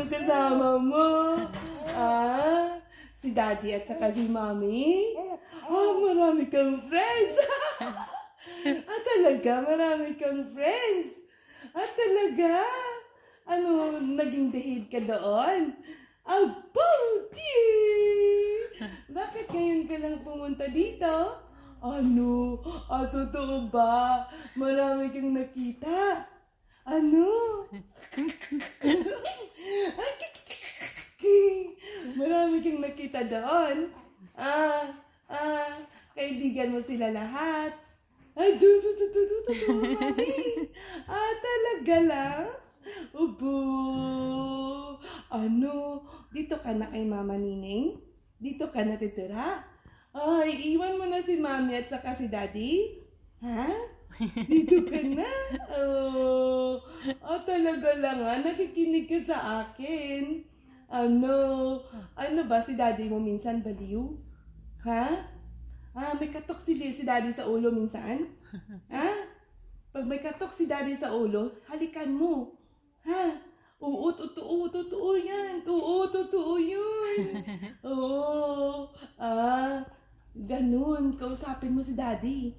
Sino kasama mo? Si Daddy at saka si Mommy? Marami kang friends. Talaga, marami kang friends. Talaga? Ano, naging behave ka doon? Bauti! Bakit ngayon ka lang pumunta dito? Ano? Totoo ba? Marami kang nakita? Ano? Marami kang nakita doon? Kaibigan mo sila lahat? Totoo, Mami. Talaga lang? Ubo. Ano? Dito ka na kay Mama Nining? Dito ka natitira? Iiwan mo na si Mami at saka si Daddy? Ha? Dito ka na? Talaga lang nakikinig ka sa akin. Ano ba si Daddy mo minsan baliw? Ha? May katok si Daddy sa ulo minsan? Ha? Pag may katok si Daddy sa ulo, halikan mo. Ha? Oo, totoo yan. Totoo yun. Oo. Ganun. Kausapin mo si Daddy.